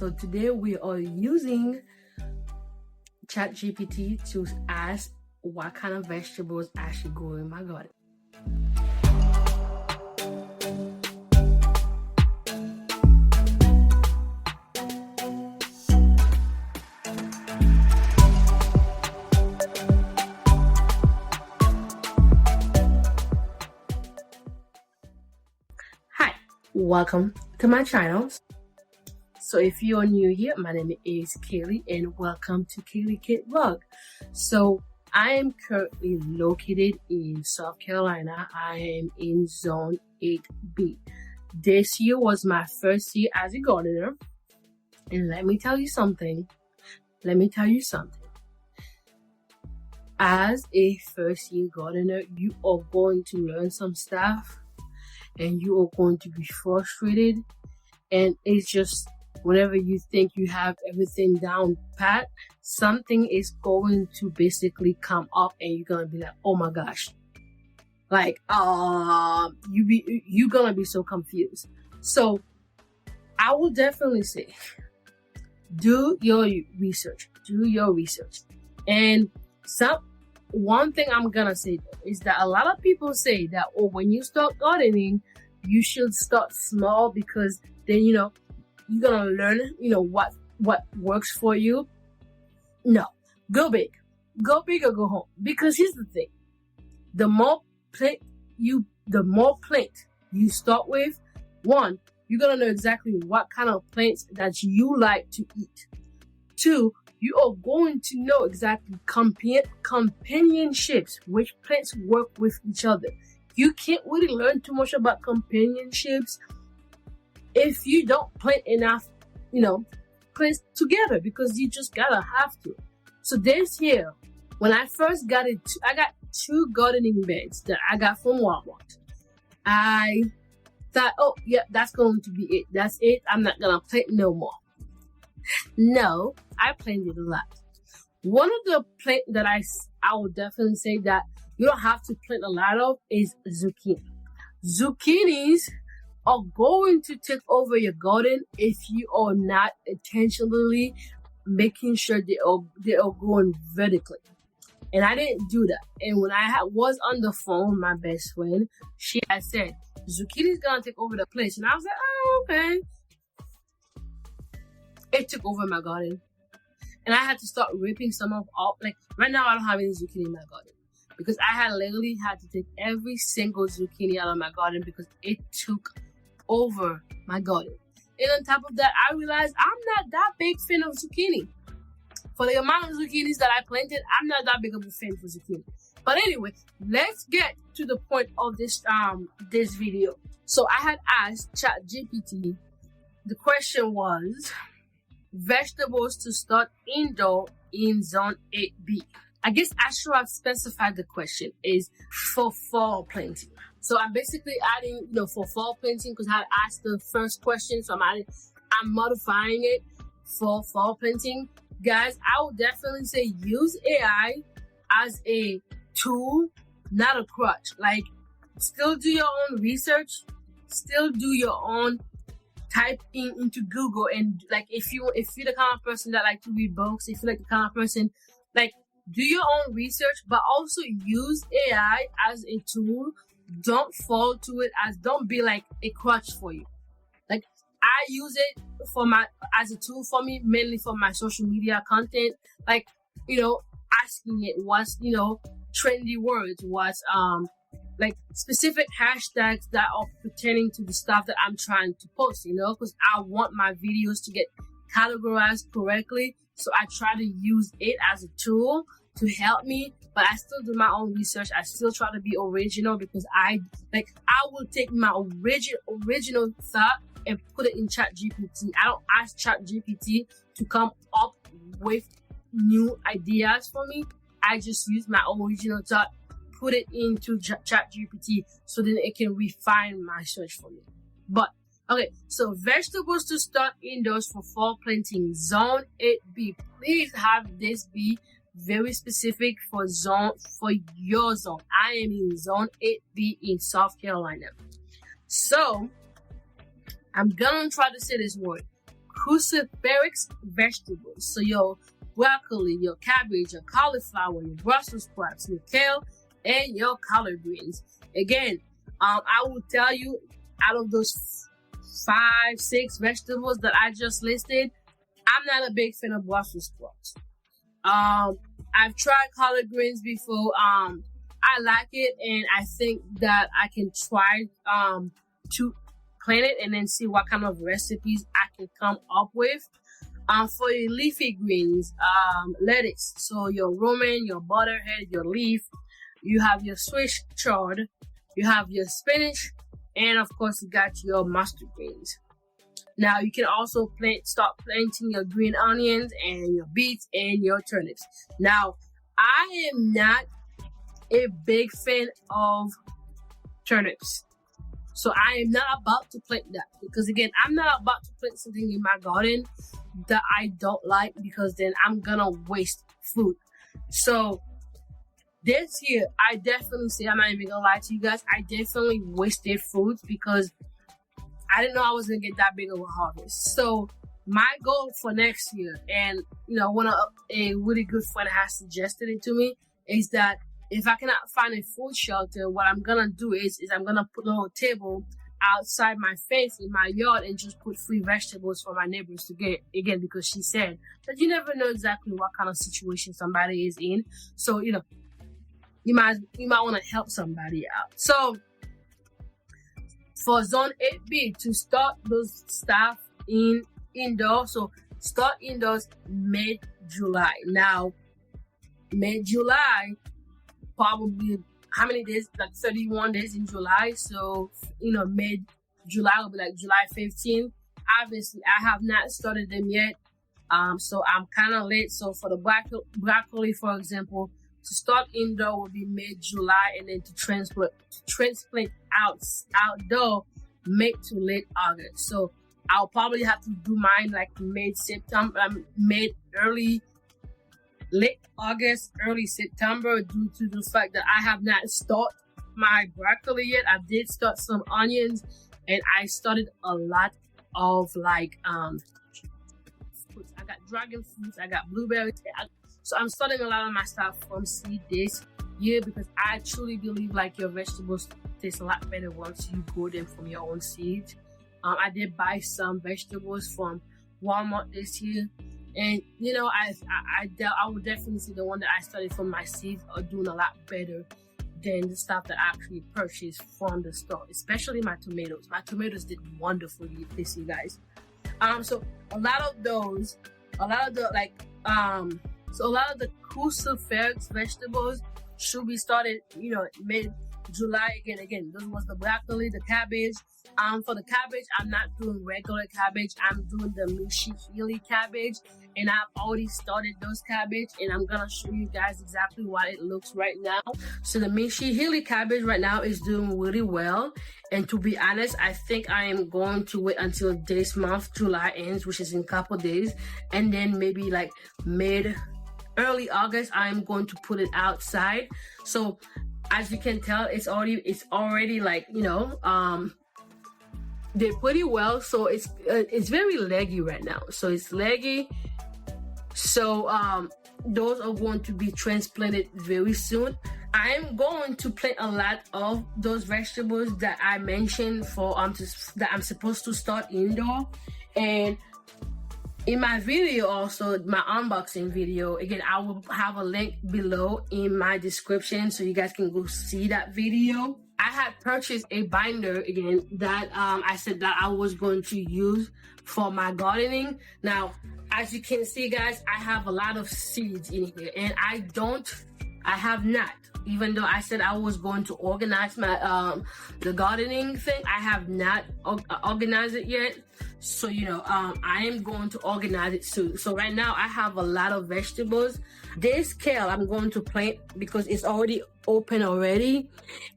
So today we are using ChatGPT to ask what kind of vegetables I should grow in my garden. Hi, welcome to my channel. So if you're new here, my name is Kaylee and welcome to Kaylee Kid Vlog. So I am currently located in South Carolina. I am in Zone 8B. This year was my first year as a gardener. And let me tell you something. As a first year gardener, you are going to learn some stuff and you are going to be frustrated. And it's just whenever you think you have everything down pat, something is going to basically come up and you're gonna be like, oh my gosh. Like you're gonna be so confused. So I will definitely say do your research. And one thing I'm gonna say is that a lot of people say that when you start gardening, you should start small because then you're gonna learn what works for you. No, go big or go home. Because here's the thing: the more plant you start with, one, you're gonna know exactly what kind of plants that you like to eat. Two, you are going to know exactly companionships, which plants work with each other. You can't really learn too much about companionships if you don't plant enough, plants together, because you just gotta have to. So this year, when I first got it, I got 2 gardening beds that I got from Walmart. I thought, oh yeah, that's going to be it. That's it. I'm not gonna plant no more. No, I planted a lot. One of the plant that I would definitely say that you don't have to plant a lot of is zucchini. Zucchinis are going to take over your garden if you are not intentionally making sure they are going vertically. And I didn't do that. And when I was on the phone with my best friend, she had said, zucchini is going to take over the place. And I was like, oh, okay. It took over my garden. And I had to start ripping some of off. Like right now, I don't have any zucchini in my garden because I had literally had to take every single zucchini out of my garden because it took over my garden. And on top of that, I realized I'm not that big fan of zucchini. For the amount of zucchinis that I planted, I'm not that big of a fan for zucchini. But anyway, let's get to the point of this video. So I had asked ChatGPT. The question was vegetables to start indoor in Zone 8B. I guess I should have specified the question is for fall planting. So I'm basically adding, for fall planting because I had asked the first question. So I'm modifying it for fall planting. Guys, I would definitely say use AI as a tool, not a crutch. Like, still do your own research, still do your own typing into Google. And like, if you're the kind of person that like to read books, if you're like the kind of person, like, do your own research, but also use AI as a tool. Don't fall to it don't be like a crutch for you. Like I use it as a tool for me, mainly for my social media content. Like, asking it what's, trendy words, what's like specific hashtags that are pertaining to the stuff that I'm trying to post, because I want my videos to get categorized correctly. So I try to use it as a tool to help me, but I still do my own research. I still try to be original because I will take my original thought and put it in ChatGPT. I don't ask ChatGPT to come up with new ideas for me. I just use my original thought, put it into ChatGPT so then it can refine my search for me. But okay, so vegetables to start indoors for fall planting, Zone 8B. Please have this be very specific for your zone. I am in Zone 8B in South Carolina. So I'm gonna try to say this word, cruciferous vegetables. So your broccoli, your cabbage, your cauliflower, your Brussels sprouts, your kale, and your collard greens. Again, I will tell you, out of those 5-6 vegetables that I just listed, I'm not a big fan of Brussels sprouts. I've tried collard greens before. I like it, and I think that I can try to plant it and then see what kind of recipes I can come up with. For your leafy greens, lettuce, so your romaine, your butterhead, your leaf, you have your Swiss chard, you have your spinach, and of course you got your mustard greens. Now you can also start planting your green onions and your beets and your turnips. Now, I am not a big fan of turnips. So I am not about to plant that, because again, I'm not about to plant something in my garden that I don't like, because then I'm gonna waste food. So this year, I definitely say, I'm not even gonna lie to you guys, I definitely wasted food because I didn't know I was gonna get that big of a harvest. So my goal for next year, and one of a really good friend has suggested it to me, is that if I cannot find a food shelter, what I'm gonna do is I'm gonna put a little table outside my fence in my yard and just put free vegetables for my neighbors to get, again, because she said that you never know exactly what kind of situation somebody is in. So, you might want to help somebody out. So for zone 8B, to start those stuff indoors, so start indoors mid-July. Now, mid-July, probably how many days? Like 31 days in July. So, mid-July will be like July 15th. Obviously, I have not started them yet. So I'm kind of late. So for the broccoli, for example, to start indoor will be mid-July, and then to transplant outdoor mid to late August. So I'll probably have to do mine like mid-September, late August, early September, due to the fact that I have not started my broccoli yet. I did start some onions, and I started a lot of fruits. I got dragon fruits, I got blueberries. So I'm starting a lot of my stuff from seed this year, because I truly believe like your vegetables taste a lot better once you grow them from your own seeds. I did buy some vegetables from Walmart this year, and I would definitely say the one that I started from my seeds are doing a lot better than the stuff that I actually purchased from the store, especially my tomatoes. My tomatoes did wonderfully this year, guys. So a lot of the cruciferous vegetables should be started, mid-July. Again, those was the broccoli, the cabbage. For the cabbage, I'm not doing regular cabbage. I'm doing the Mishi cabbage, and I've already started those cabbage, and I'm gonna show you guys exactly what it looks right now. So the Mishi cabbage right now is doing really well, and to be honest, I think I am going to wait until this month, July, ends, which is in a couple days, and then maybe like early August, I'm going to put it outside. So as you can tell, it's already like, they're pretty well. So it's very leggy right now. So it's leggy. So those are going to be transplanted very soon. I am going to plant a lot of those vegetables that I mentioned that I'm supposed to start indoor. And in my video, also my unboxing video, again, I will have a link below in my description so you guys can go see that video. I had purchased a binder, again, that I said that I was going to use for my gardening. Now, as you can see, guys, I have a lot of seeds in here, and I have not, even though I said I was going to organize my the gardening thing, I have not organized it yet. So I am going to organize it soon. So right now I have a lot of vegetables. This kale I'm going to plant because it's already open already,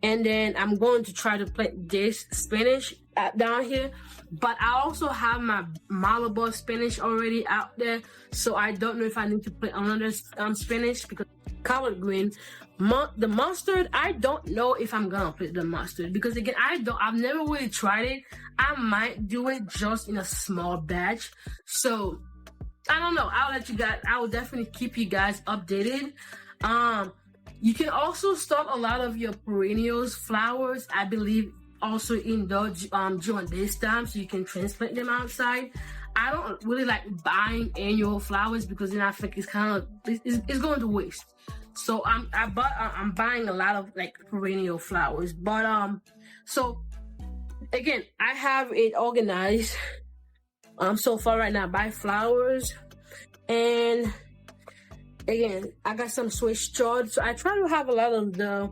and then I'm going to try to plant this spinach down here. But I also have my Malabar spinach already out there, so I don't know if I need to plant another spinach, because collard green. The mustard, I don't know if I'm gonna put the mustard, because again, I've never really tried it. I might do it just in a small batch. So I don't know. I will definitely keep you guys updated. You can also stock a lot of your perennials, flowers, I believe, also indoor during this time, so you can transplant them outside. I don't really like buying annual flowers, because then I think it's kind of it's going to waste. So I'm buying a lot of like perennial flowers. But so again, I have it organized so far right now by flowers. And again, I got some Swiss chard. So I try to have a lot of the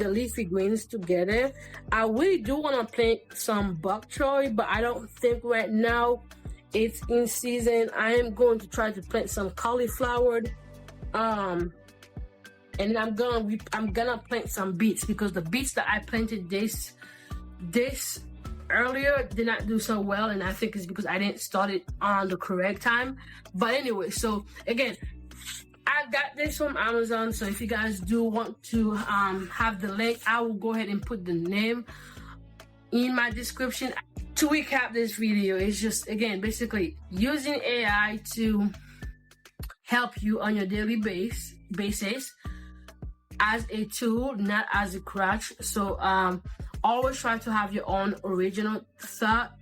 leafy greens together. I really do want to plant some bok choy, but I don't think right now it's in season. I am going to try to plant some cauliflower, and then I'm gonna plant some beets, because the beets that I planted this earlier did not do so well, and I think it's because I didn't start it on the correct time. But anyway, so again, I got this from Amazon, so if you guys do want to have the link, I will go ahead and put the name in my description. To recap this video, it's just, again, basically using AI to help you on your daily basis as a tool, not as a crutch. So always try to have your own original thought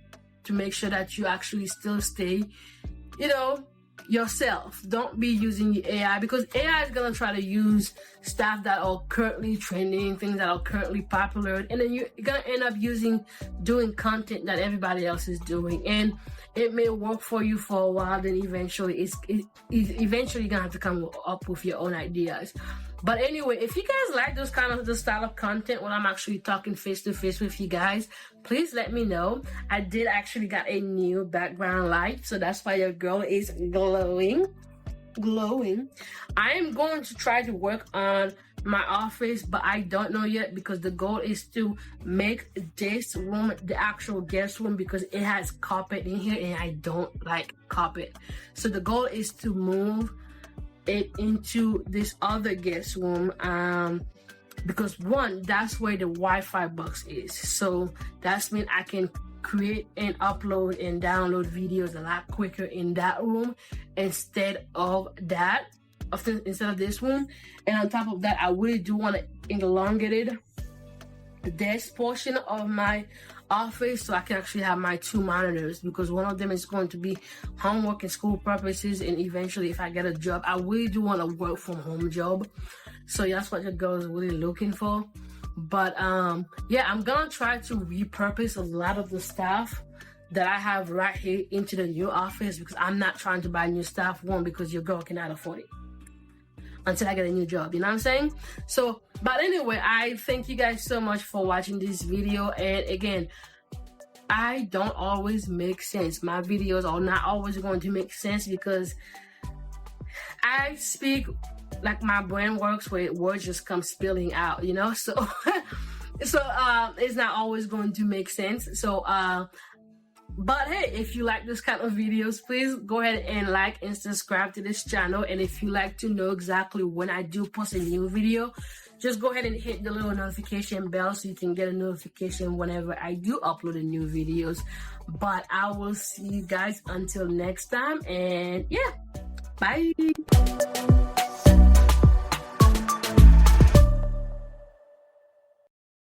to make sure that you actually still stay, yourself. Don't be using the AI, because AI is gonna try to use stuff that are currently trending, things that are currently popular, and then you're gonna end up doing content that everybody else is doing, and it may work for you for a while, then eventually it's eventually gonna have to come up with your own ideas. But anyway, if you guys like those kind of the style of content when I'm actually talking face to face with you guys, please let me know. I did actually got a new background light, so that's why your girl is glowing. I am going to try to work on my office, but I don't know yet, because the goal is to make this room the actual guest room, because it has carpet in here and I don't like carpet. So the goal is to move it into this other guest room, because one, that's where the Wi-Fi box is, so that's mean I can create and upload and download videos a lot quicker in that room instead of this room. And on top of that, I really do want to elongate this portion of my office, so I can actually have my 2 monitors, because one of them is going to be homework and school purposes, and eventually if I get a job, I really do want a work from home job. So that's what the girl is really looking for. But yeah, I'm gonna try to repurpose a lot of the stuff that I have right here into the new office, because I'm not trying to buy new stuff, one, because your girl cannot afford it until I get a new job, you know what I'm saying? So, but anyway, I thank you guys so much for watching this video. And again, I don't always make sense. My videos are not always going to make sense, because I speak like my brain works, where words just come spilling out, so it's not always going to make sense. So but hey, if you like this kind of videos, please go ahead and like and subscribe to this channel. And if you like to know exactly when I do post a new video, just go ahead and hit the little notification bell, so you can get a notification whenever I do upload a new videos. But I will see you guys until next time, and yeah, bye.